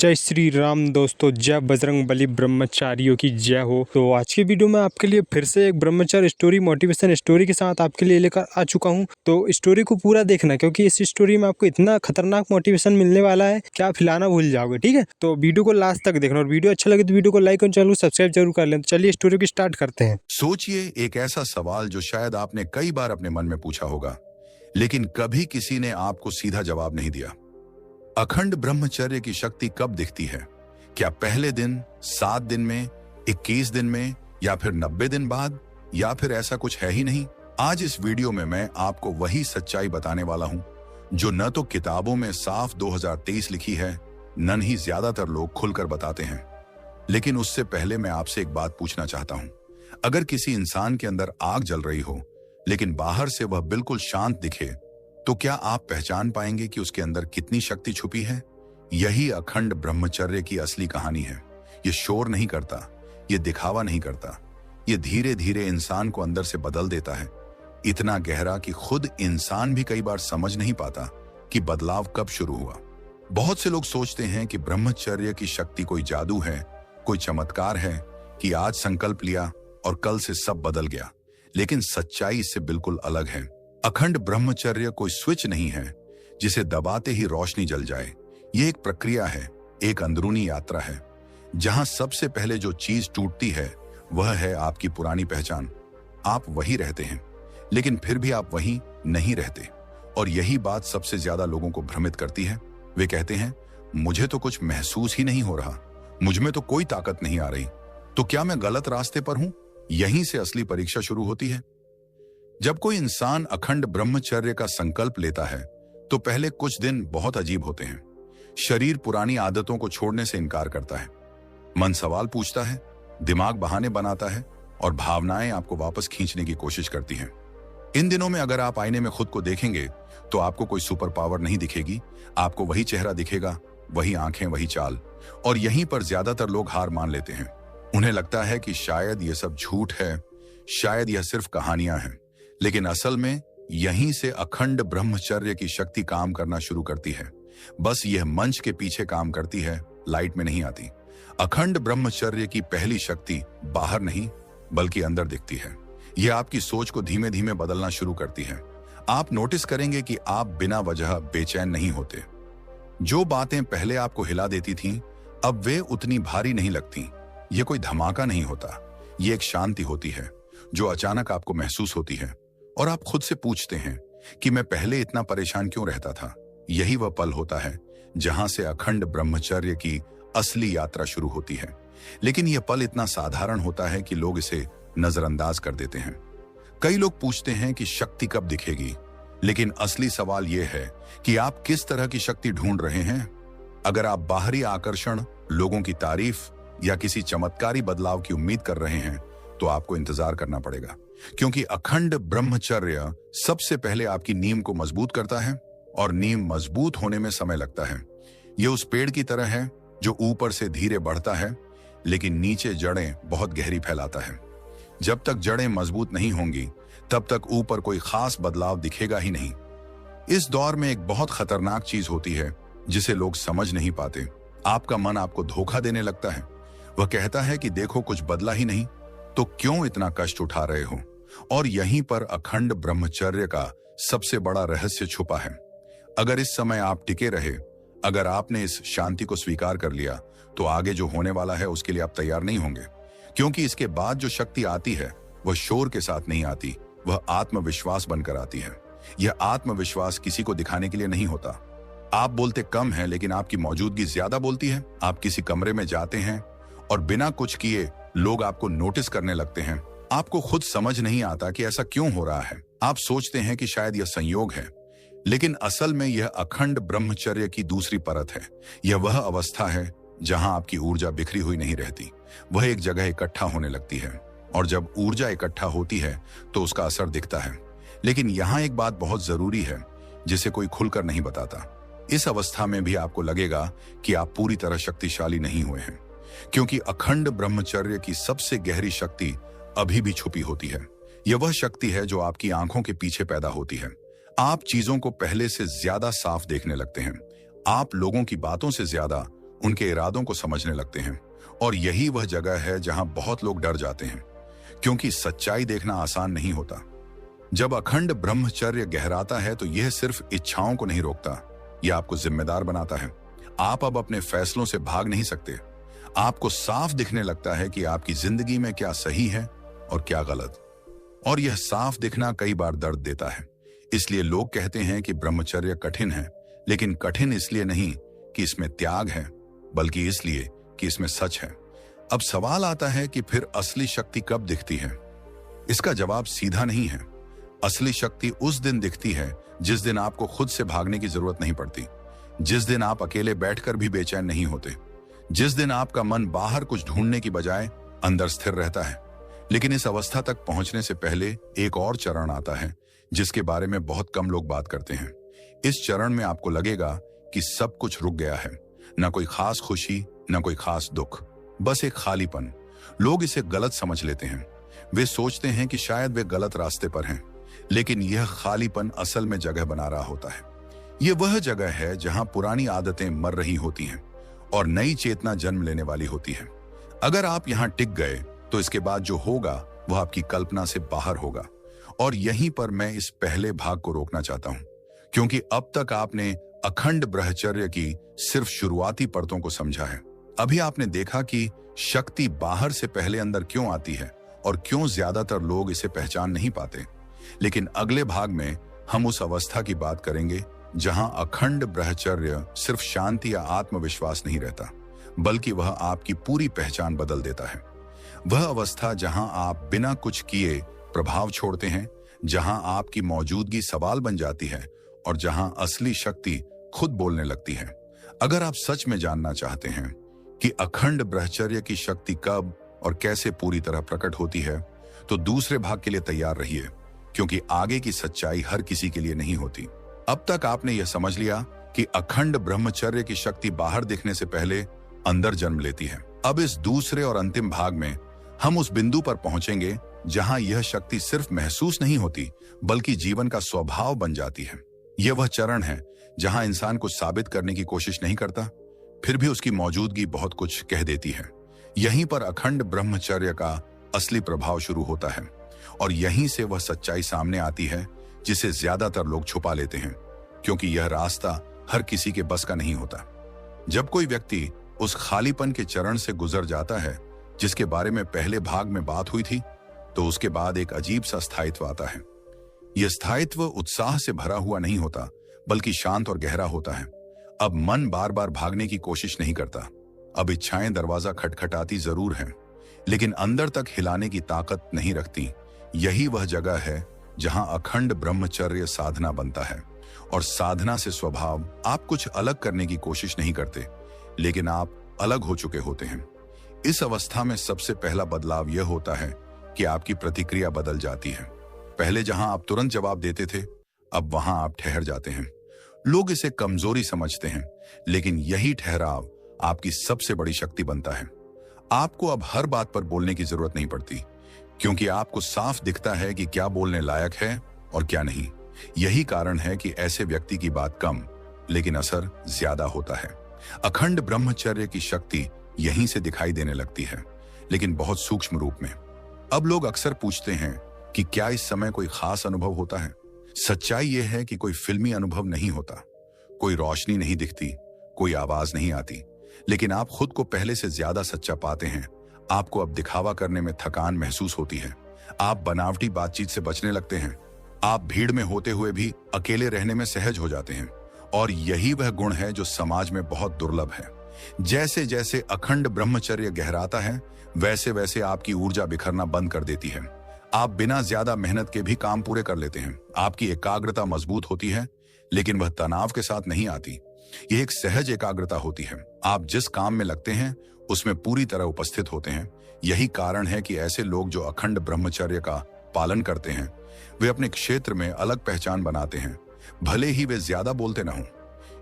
जय श्री राम दोस्तों, जय बजरंग बली ब्रह्मचारियों की जय हो। तो आज की वीडियो में आपके लिए फिर से एक ब्रह्मचारी स्टोरी, मोटिवेशन स्टोरी के साथ आपके लिए लेकर आ चुका हूं। तो स्टोरी को पूरा देखना, क्योंकि इस स्टोरी में आपको इतना खतरनाक मोटिवेशन मिलने वाला है कि आप हिलाना भूल जाओगे। ठीक है, तो वीडियो को लास्ट तक देखना और वीडियो अच्छा लगे तो वीडियो को लाइक और चैनल को सब्सक्राइब जरूर कर लें। तो चलिए स्टोरी को स्टार्ट करते हैं। सोचिए एक ऐसा सवाल जो शायद आपने कई बार अपने मन में पूछा होगा, लेकिन कभी किसी ने आपको सीधा जवाब नहीं दिया। अखंड ब्रह्मचर्य की शक्ति कब दिखती है? क्या पहले दिन, 7 दिन में, 21 दिन में, या फिर 90 दिन बाद, या फिर ऐसा कुछ है ही नहीं? आज इस वीडियो में मैं आपको वही सच्चाई बताने वाला हूं जो न तो किताबों में साफ 2023 लिखी है, न ही ज्यादातर लोग खुलकर बताते हैं। लेकिन उससे पहले मैं आपसे एक बात पूछना चाहता हूं। अगर किसी इंसान के अंदर आग जल रही हो लेकिन बाहर से वह बिल्कुल शांत दिखे, तो क्या आप पहचान पाएंगे कि उसके अंदर कितनी शक्ति छुपी है? यही अखंड ब्रह्मचर्य की असली कहानी है। ये शोर नहीं करता, ये दिखावा नहीं करता, ये धीरे धीरे इंसान को अंदर से बदल देता है, इतना गहरा कि खुद इंसान भी कई बार समझ नहीं पाता कि बदलाव कब शुरू हुआ। बहुत से लोग सोचते हैं कि ब्रह्मचर्य की शक्ति कोई जादू है, कोई चमत्कार है कि आज संकल्प लिया और कल से सब बदल गया। लेकिन सच्चाई इससे बिल्कुल अलग है। अखंड ब्रह्मचर्य कोई स्विच नहीं है जिसे दबाते ही रोशनी जल जाए। ये एक प्रक्रिया है, एक अंदरूनी यात्रा है, जहां सबसे पहले जो चीज टूटती है वह है आपकी पुरानी पहचान। आप वही रहते हैं, लेकिन फिर भी आप वही नहीं रहते। और यही बात सबसे ज्यादा लोगों को भ्रमित करती है। वे कहते हैं, मुझे तो कुछ महसूस ही नहीं हो रहा, मुझ में तो कोई ताकत नहीं आ रही, तो क्या मैं गलत रास्ते पर हूं? यहीं से असली परीक्षा शुरू होती है। जब कोई इंसान अखंड ब्रह्मचर्य का संकल्प लेता है तो पहले कुछ दिन बहुत अजीब होते हैं। शरीर पुरानी आदतों को छोड़ने से इनकार करता है, मन सवाल पूछता है, दिमाग बहाने बनाता है और भावनाएं आपको वापस खींचने की कोशिश करती हैं। इन दिनों में अगर आप आईने में खुद को देखेंगे तो आपको कोई सुपर पावर नहीं दिखेगी। आपको वही चेहरा दिखेगा, वही आंखें, वही चाल। और यहीं पर ज्यादातर लोग हार मान लेते हैं। उन्हें लगता है कि शायद यह सब झूठ है, शायद यह सिर्फ कहानियां हैं। लेकिन असल में यहीं से अखंड ब्रह्मचर्य की शक्ति काम करना शुरू करती है। बस यह मंच के पीछे काम करती है, लाइट में नहीं आती। अखंड ब्रह्मचर्य की पहली शक्ति बाहर नहीं बल्कि अंदर दिखती है। यह आपकी सोच को धीमे धीमे बदलना शुरू करती है। आप नोटिस करेंगे कि आप बिना वजह बेचैन नहीं होते। जो बातें पहले आपको हिला देती थीं, अब वे उतनी भारी नहीं लगती। यह कोई धमाका नहीं होता, यह एक शांति होती है जो अचानक आपको महसूस होती है। और आप खुद से पूछते हैं कि मैं पहले इतना परेशान क्यों रहता था? यही वह पल होता है जहां से अखंड ब्रह्मचर्य की असली यात्रा शुरू होती है। लेकिन यह पल इतना साधारण होता है कि लोग इसे नजरअंदाज कर देते हैं। कई लोग पूछते हैं कि शक्ति कब दिखेगी, लेकिन असली सवाल यह है कि आप किस तरह की शक्ति ढूंढ रहे हैं। अगर आप बाहरी आकर्षण, लोगों की तारीफ या किसी चमत्कारी बदलाव की उम्मीद कर रहे हैं तो आपको इंतजार करना पड़ेगा, क्योंकि अखंड ब्रह्मचर्य सबसे पहले आपकी नींव को मजबूत करता है, और नींव मजबूत होने में समय लगता है। यह उस पेड़ की तरह है जो ऊपर से धीरे बढ़ता है लेकिन नीचे जड़ें बहुत गहरी फैलाता है। जब तक जड़ें मजबूत नहीं होंगी तब तक ऊपर कोई खास बदलाव दिखेगा ही नहीं। इस दौर में एक बहुत खतरनाक चीज होती है जिसे लोग समझ नहीं पाते। आपका मन आपको धोखा देने लगता है। वह कहता है कि देखो, कुछ बदला ही नहीं, तो क्यों इतना कष्ट उठा रहे हो? और यहीं पर अखंड ब्रह्मचर्य का सबसे बड़ा रहस्य छुपा है। अगर इस समय आप टिके रहे, अगर आपने इस शांति को स्वीकार कर लिया, तो आगे जो होने वाला है उसके लिए आप तैयार नहीं होंगे। क्योंकि इसके बाद जो शक्ति आती है वह शोर के साथ नहीं आती, वह आत्मविश्वास बनकर आती है। यह आत्मविश्वास किसी को दिखाने के लिए नहीं होता। आप बोलते कम है लेकिन आपकी मौजूदगी ज्यादा बोलती है। आप किसी कमरे में जाते हैं और बिना कुछ किए लोग आपको नोटिस करने लगते हैं। आपको खुद समझ नहीं आता कि ऐसा क्यों हो रहा है। आप सोचते हैं कि शायद यह संयोग है, लेकिन असल में यह अखंड ब्रह्मचर्य की दूसरी परत है। यह वह अवस्था है जहां आपकी ऊर्जा बिखरी हुई नहीं रहती, वह एक जगह इकट्ठा होने लगती है। और जब ऊर्जा इकट्ठा होती है तो उसका असर दिखता है। लेकिन यहां एक बात बहुत जरूरी है जिसे कोई खुलकर नहीं बताता। इस अवस्था में भी आपको लगेगा कि आप पूरी तरह शक्तिशाली नहीं हुए हैं, क्योंकि अखंड ब्रह्मचर्य की सबसे गहरी शक्ति अभी भी छुपी होती है। यह वह शक्ति है जो आपकी आंखों के पीछे पैदा होती है। आप चीजों को पहले से ज्यादा साफ देखने लगते हैं। आप लोगों की बातों से ज्यादा उनके इरादों को समझने लगते हैं। और यही वह जगह है जहां बहुत लोग डर जाते हैं, क्योंकि सच्चाई देखना आसान नहीं होता। जब अखंड ब्रह्मचर्य गहराता है तो यह सिर्फ इच्छाओं को नहीं रोकता, यह आपको जिम्मेदार बनाता है। आप अब अपने फैसलों से भाग नहीं सकते। आपको साफ दिखने लगता है कि आपकी जिंदगी में क्या सही है और क्या गलत। और यह साफ दिखना कई बार दर्द देता है। इसलिए लोग कहते हैं कि ब्रह्मचर्य कठिन है, लेकिन कठिन इसलिए नहीं कि इसमें त्याग है, बल्कि इसलिए कि इसमें सच है। अब सवाल आता है कि फिर असली शक्ति कब दिखती है? इसका जवाब सीधा नहीं है। असली शक्ति उस दिन दिखती है जिस दिन आपको खुद से भागने की जरूरत नहीं पड़ती, जिस दिन आप अकेले बैठकर भी बेचैन नहीं होते, जिस दिन आपका मन बाहर कुछ ढूंढने की बजाय अंदर स्थिर रहता है। लेकिन इस अवस्था तक पहुंचने से पहले एक और चरण आता है जिसके बारे में बहुत कम लोग बात करते हैं। इस चरण में आपको लगेगा कि सब कुछ रुक गया है, न कोई खास खुशी, न कोई खास दुख, बस एक खालीपन। लोग इसे गलत समझ लेते हैं। वे सोचते हैं कि शायद वे गलत रास्ते पर हैं, लेकिन यह खालीपन असल में जगह बना रहा होता है। यह वह जगह है जहां पुरानी आदतें मर रही होती हैं और नई चेतना जन्म लेने वाली होती है। अगर आप यहां टिक गए तो इसके बाद जो होगा वह आपकी कल्पना से बाहर होगा। और यहीं पर मैं इस पहले भाग को रोकना चाहता हूं, क्योंकि अब तक आपने अखंड ब्रह्मचर्य की सिर्फ शुरुआती परतों को समझा है। अभी आपने देखा कि शक्ति बाहर से पहले अंदर क्यों आती है और क्यों ज्यादातर लोग इसे पहचान नहीं पाते। लेकिन अगले भाग में हम उस अवस्था की बात करेंगे जहां अखंड ब्रह्मचर्य सिर्फ शांति या आत्मविश्वास नहीं रहता, बल्कि वह आपकी पूरी पहचान बदल देता है। वह अवस्था जहां आप बिना कुछ किए प्रभाव छोड़ते हैं, जहां आपकी मौजूदगी सवाल बन जाती है और जहां असली शक्ति खुद बोलने लगती है। अगर आप सच में जानना चाहते हैं कि अखंड ब्रह्मचर्य की शक्ति कब और कैसे पूरी तरह प्रकट होती है, तो दूसरे भाग के लिए तैयार रहिए, क्योंकि आगे की सच्चाई हर किसी के लिए नहीं होती। अब तक आपने यह समझ लिया कि अखंड ब्रह्मचर्य की शक्ति बाहर दिखने से पहले अंदर जन्म लेती है। अब इस दूसरे और अंतिम भाग में हम उस बिंदु पर पहुंचेंगे जहां यह शक्ति सिर्फ महसूस नहीं होती, बल्कि जीवन का स्वभाव बन जाती है। यह वह चरण है जहां इंसान कुछ साबित करने की कोशिश नहीं करता, फिर भी उसकी मौजूदगी बहुत कुछ कह देती है। यहीं पर अखंड ब्रह्मचर्य का असली प्रभाव शुरू होता है और यहीं से वह सच्चाई सामने आती है जिसे ज्यादातर लोग छुपा लेते हैं, क्योंकि यह रास्ता हर किसी के बस का नहीं होता। जब कोई व्यक्ति उस खालीपन के चरण से गुजर जाता है जिसके बारे में पहले भाग में बात हुई थी, तो उसके बाद एक अजीब सा स्थायित्व आता है। यह स्थायित्व उत्साह से भरा हुआ नहीं होता, बल्कि शांत और गहरा होता है। अब मन बार बार भागने की कोशिश नहीं करता। अब इच्छाएं दरवाजा खटखटाती जरूर हैं, लेकिन अंदर तक हिलाने की ताकत नहीं रखती। यही वह जगह है जहां अखंड ब्रह्मचर्य साधना बनता है। और साधना से स्वभाव आप कुछ अलग करने की कोशिश नहीं करते, लेकिन आप अलग हो चुके होते हैं। इस अवस्था में सबसे पहला बदलाव यह होता है कि आपकी प्रतिक्रिया बदल जाती है। पहले जहां आप तुरंत जवाब देते थे, अब वहां आप ठहर जाते हैं। लोग इसे कमजोरी समझते हैं, लेकिन यही ठहराव आपकी सबसे बड़ी शक्ति बनता है। आपको अब हर बात पर बोलने की जरूरत नहीं पड़ती, क्योंकि आपको साफ दिखता है कि क्या बोलने लायक है और क्या नहीं। यही कारण है कि ऐसे व्यक्ति की बात कम, लेकिन असर ज्यादा होता है। अखंड ब्रह्मचर्य की शक्ति यहीं से दिखाई देने लगती है, लेकिन बहुत सूक्ष्म रूप में। अब लोग अक्सर पूछते हैं कि क्या इस समय कोई खास अनुभव होता है। सच्चाई यह है कि कोई फिल्मी अनुभव नहीं होता, कोई रोशनी नहीं दिखती, कोई आवाज नहीं आती, लेकिन आप खुद को पहले से ज्यादा सच्चा पाते हैं। आपको अब दिखावा करने में थकान महसूस होती है। आप बनावटी बातचीत से बचने लगते हैं। आप भीड़ में होते हुए भी अकेले रहने में सहज हो जाते हैं। और यही वह गुण है जो समाज में बहुत दुर्लभ है। जैसे जैसे अखंड ब्रह्मचर्य गहराता है, वैसे वैसे आपकी ऊर्जा बिखरना बंद कर देती है। आप बिना ज्यादा मेहनत के भी काम पूरे कर लेते हैं। आपकी एकाग्रता मजबूत होती है, लेकिन वह तनाव के साथ नहीं आती। यह एक सहज एकाग्रता होती है। आप जिस काम में लगते हैं उसमें पूरी तरह उपस्थित होते हैं। यही कारण है कि ऐसे लोग जो अखंड ब्रह्मचर्य का पालन करते हैं, वे अपने क्षेत्र में अलग पहचान बनाते हैं, भले ही वे ज्यादा बोलते न हों।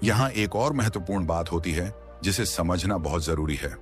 यहाँ एक और महत्वपूर्ण बात होती है जिसे समझना बहुत जरूरी है।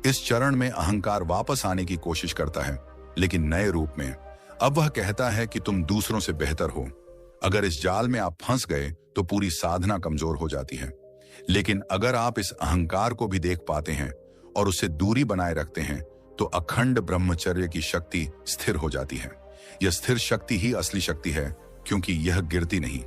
इस चरण में अहंकार वापस आने की कोशिश करता है, लेकिन नए रूप में। अब वह कहता है कि तुम दूसरों से बेहतर हो। अगर इस जाल में आप फंस गए तो पूरी साधना कमजोर हो जाती है। लेकिन अगर आप इस अहंकार को भी देख पाते हैं और उससे दूरी बनाए रखते हैं तो अखंड ब्रह्मचर्य की शक्ति स्थिर हो जाती है। यह स्थिर शक्ति ही असली शक्ति है, क्योंकि यह गिरती नहीं।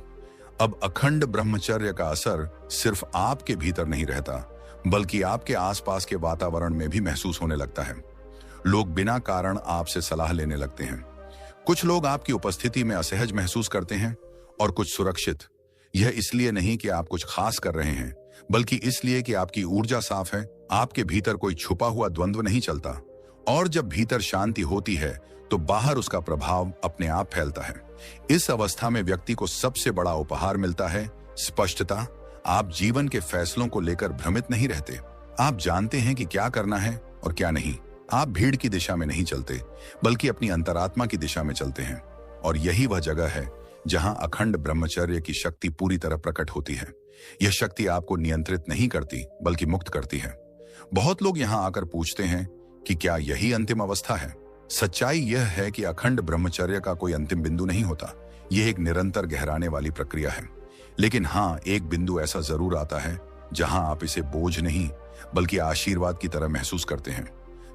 अब अखंड ब्रह्मचर्य का असर सिर्फ आपके भीतर नहीं रहता, बल्कि आपके आसपास के वातावरण में भी महसूस होने लगता है। लोग बिना कारण आपसे सलाह लेने लगते हैं। कुछ लोग आपकी उपस्थिति में असहज महसूस करते हैं और कुछ सुरक्षित। यह इसलिए नहीं कि आप कुछ खास कर रहे हैं, बल्कि इसलिए कि आपकी ऊर्जा साफ है, आपके भीतर कोई छुपा हुआ द्वंद्व नहीं चलता। और जब भीतर शांति होती है तो बाहर उसका प्रभाव अपने आप फैलता है। इस अवस्था में व्यक्ति को सबसे बड़ा उपहार मिलता है, स्पष्टता। आप जीवन के फैसलों को लेकर भ्रमित नहीं रहते। आप जानते हैं कि क्या करना है और क्या नहीं। आप भीड़ की दिशा में नहीं चलते, बल्कि अपनी अंतरात्मा की दिशा में चलते हैं। और यही वह जगह है जहां अखंड ब्रह्मचर्य की शक्ति पूरी तरह प्रकट होती है। यह शक्ति आपको नियंत्रित नहीं करती, बल्कि मुक्त करती है। बहुत लोग यहां आकर पूछते हैं कि क्या यही अंतिम अवस्था है? सच्चाई यह है कि अखंड ब्रह्मचर्य का कोई अंतिम बिंदु नहीं होता। यह एक निरंतर गहराने वाली प्रक्रिया है। लेकिन हाँ, एक बिंदु ऐसा जरूर आता है जहां आप इसे बोझ नहीं, बल्कि आशीर्वाद की तरह महसूस करते हैं।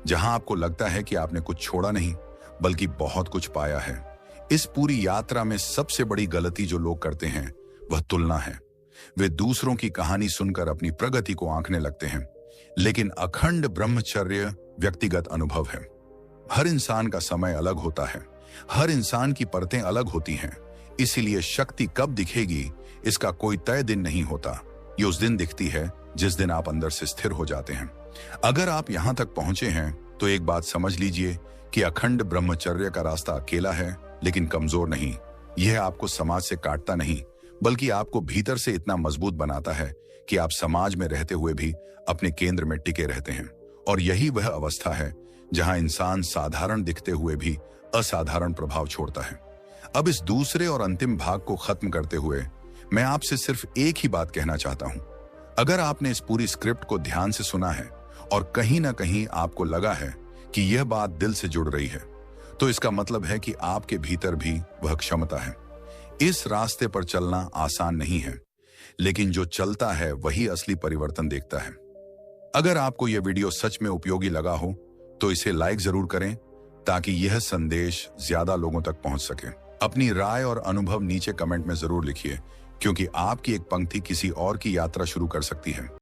जहां आपको लगता है कि आपने कुछ छोड़ा नहीं, बल्कि बहुत कुछ पाया है। इस पूरी यात्रा में सबसे बड़ी गलती जो लोग करते हैं वह तुलना है। वे दूसरों की कहानी सुनकर अपनी प्रगति को आंकने लगते हैं। लेकिन अखंड ब्रह्मचर्य व्यक्तिगत अनुभव है। हर इंसान का समय अलग होता है, हर इंसान की परतें अलग होती हैं। इसीलिए शक्ति कब दिखेगी इसका कोई तय दिन नहीं होता। ये उस दिन दिखती है जिस दिन आप अंदर से स्थिर हो जाते हैं। अगर आप यहां तक पहुंचे हैं तो एक बात समझ लीजिए कि अखंड ब्रह्मचर्य का रास्ता अकेला है, लेकिन कमजोर नहीं। यह आपको समाज से काटता नहीं, बल्कि आपको भीतर से इतना मजबूत बनाता है कि आप समाज में रहते हुए भी अपने केंद्र में टिके रहते हैं। और यही वह अवस्था है जहां इंसान साधारण दिखते हुए भी असाधारण प्रभाव छोड़ता है। अब इस दूसरे और अंतिम भाग को खत्म करते हुए मैं आपसे सिर्फ एक ही बात कहना चाहता हूं। अगर आपने इस पूरी स्क्रिप्ट को ध्यान से सुना है और कहीं ना कहीं आपको लगा है कि यह बात दिल से जुड़ रही है, तो इसका मतलब है कि आपके भीतर भी वह क्षमता है। इस रास्ते पर चलना आसान नहीं है, लेकिन जो चलता है वही असली परिवर्तन देखता है। अगर आपको यह वीडियो सच में उपयोगी लगा हो तो इसे लाइक जरूर करें, ताकि यह संदेश ज्यादा लोगों तक पहुंच सके। अपनी राय और अनुभव नीचे कमेंट में जरूर लिखिए, क्योंकि आपकी एक पंक्ति किसी और की यात्रा शुरू कर सकती है।